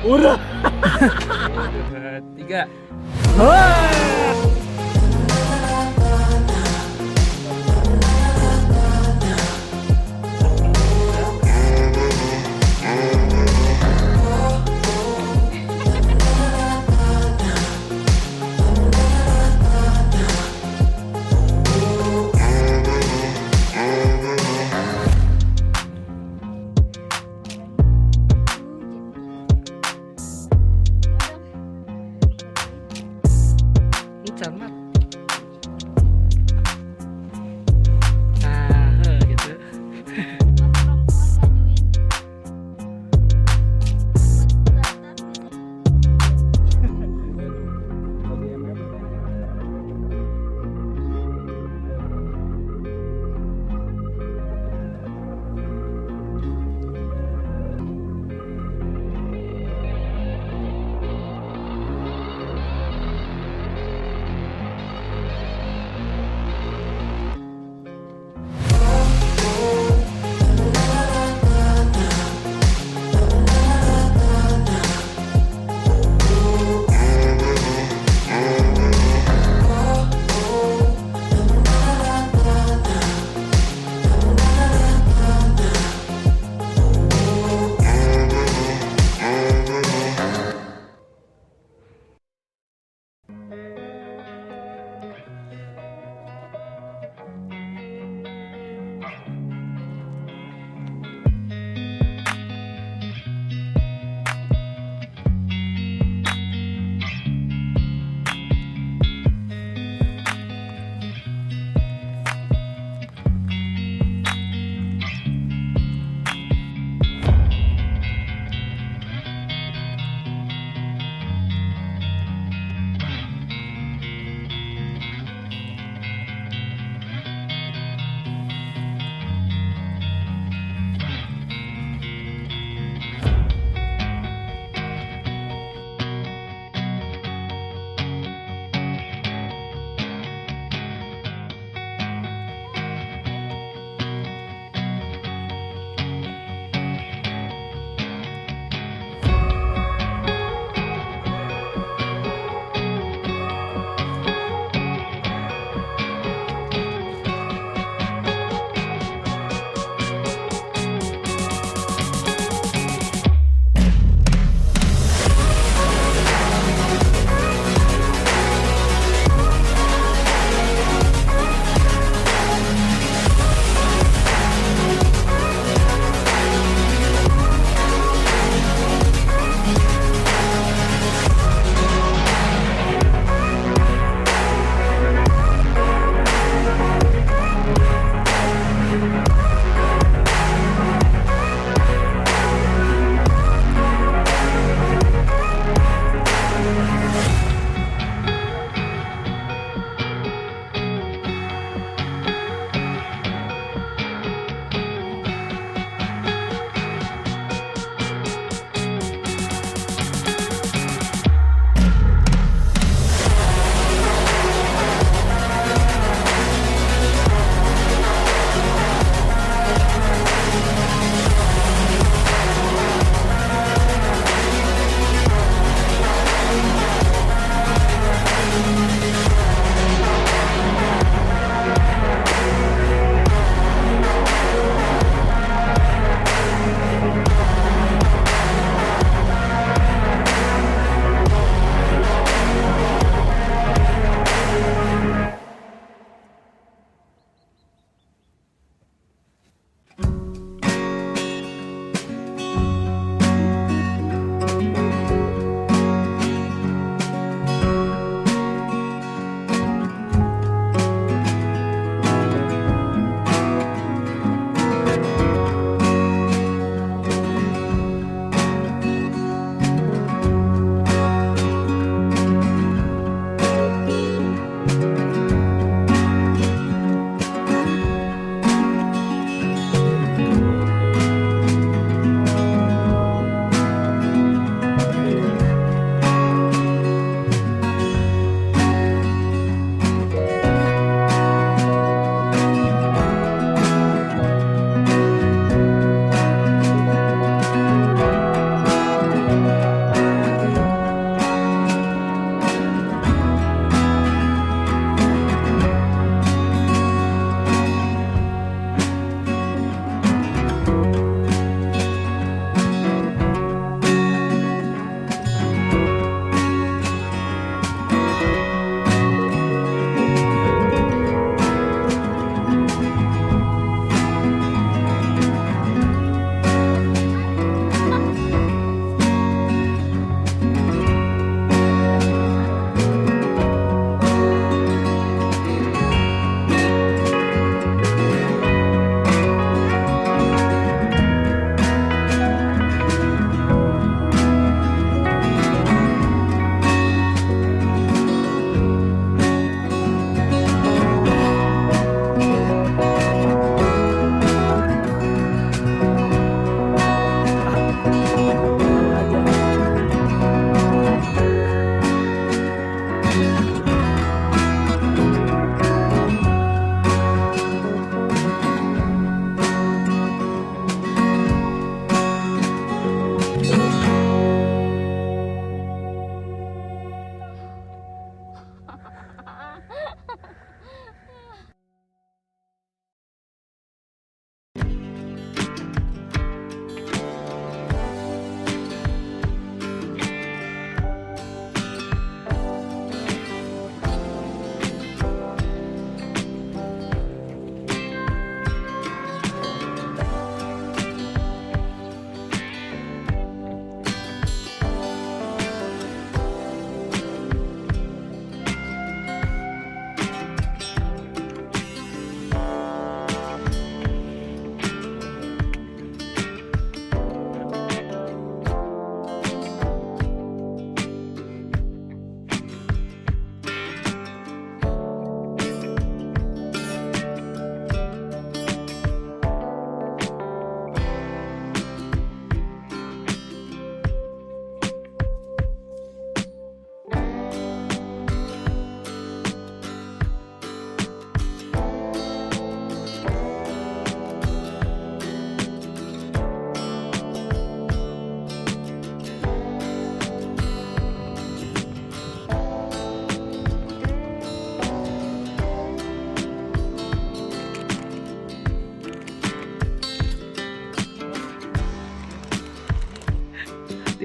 Udah. 3. Hujan.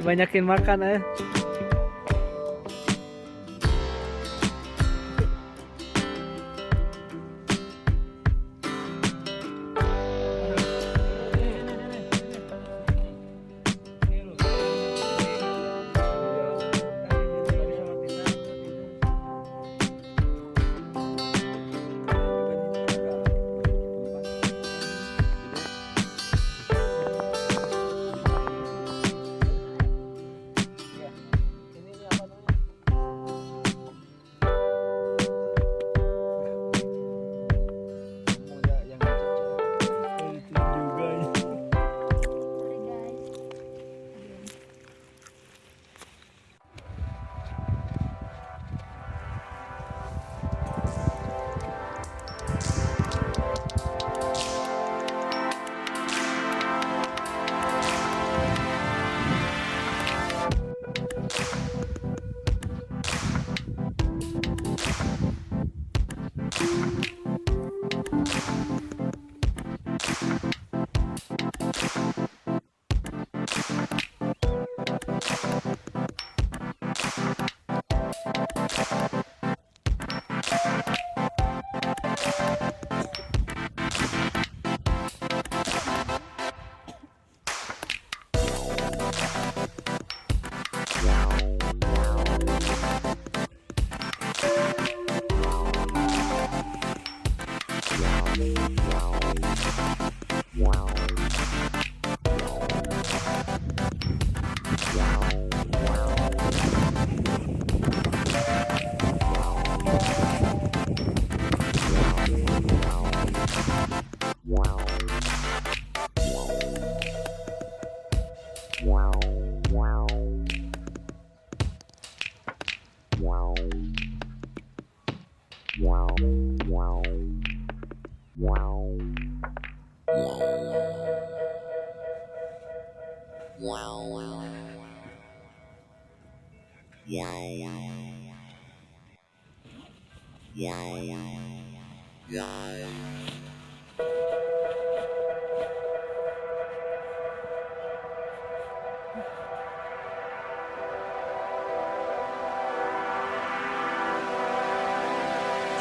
Banyakin makan ya.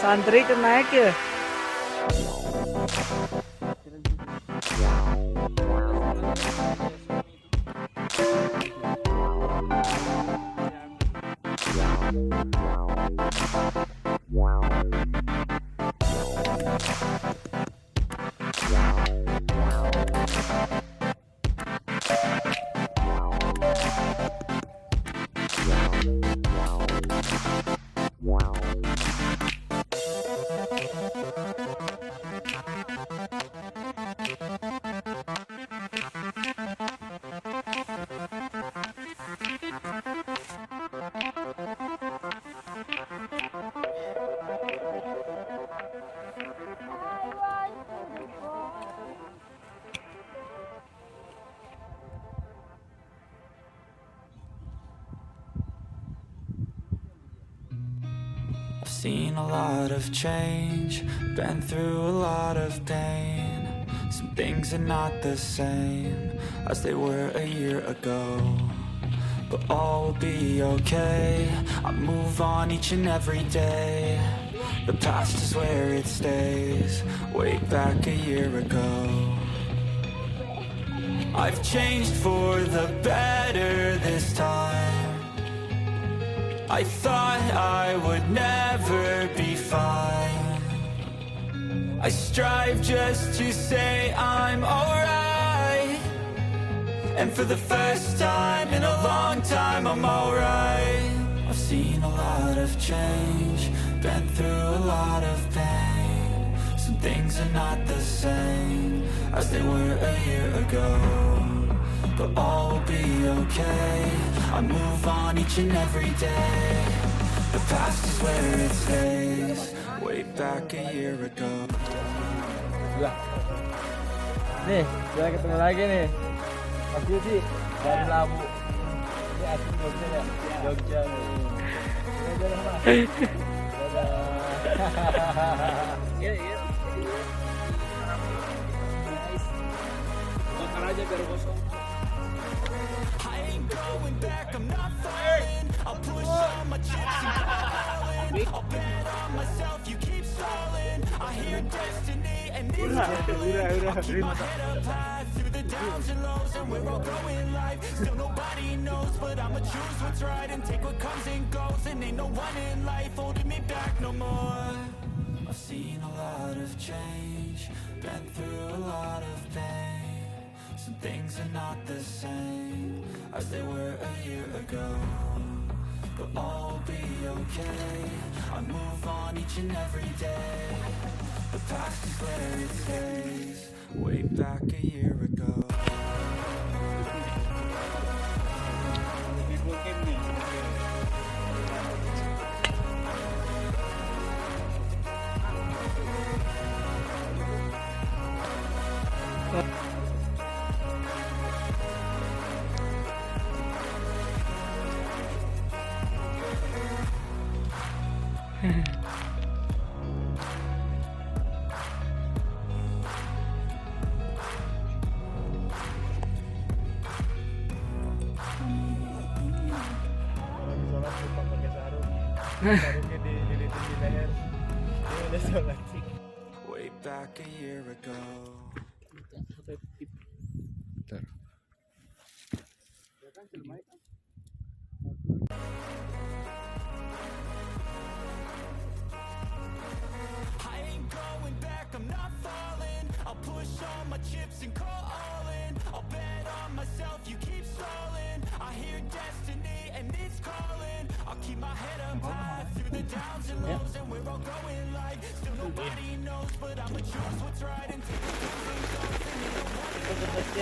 Santri kenaik ya. Seen a lot of change, been through a lot of pain. Some things are not the same as they were a year ago, but all will be okay. I move on each and every day. The past is where it stays, way back a year ago. I've changed for the better this time. I thought I would never be fine. I strive just to say I'm alright, and for the first time in a long time I'm alright. I've seen a lot of change, been through a lot of pain. Some things are not the same as they were a year ago, but all will be okay. I move on each and every day. The past is where it stays, way back a year ago. Nih, kita ketemu lagi nih. Mas Yudi dari Labu. Ini asli Jogja ya? Jogja nih. Dadah, Mas. Dadah. Iya. Bakar aja biar kosong. ain't going back, I'm not falling. I'll push all my chips and go all in. I'll bet on myself, you keep stalling. I hear destiny and it's calling. I'll keep my head up high through the downs and lows, and we're all going live. Still nobody knows, but I'ma choose what's right and take what comes and goes. And ain't no one in life holding me back no more. I've seen a lot of change, been through a lot of pain. Some things are not the same as they were a year ago, but all will be okay. I move on each and every day. The past is where it stays, way back a year ago. Sarungnya dilitin di leher. Dia udah sholat sih. Way back a year ago. Bentar. I ain't going back, I'm not falling. I'll push all my chips and call all in. I'll bet on myself, you keep stalling. I hear destiny and it's calling. I'll keep my head up high through the downs and lows, and we're all going live. Still nobody knows, but I'ma choose what's right and take what comes and goes. And ain't no one in life.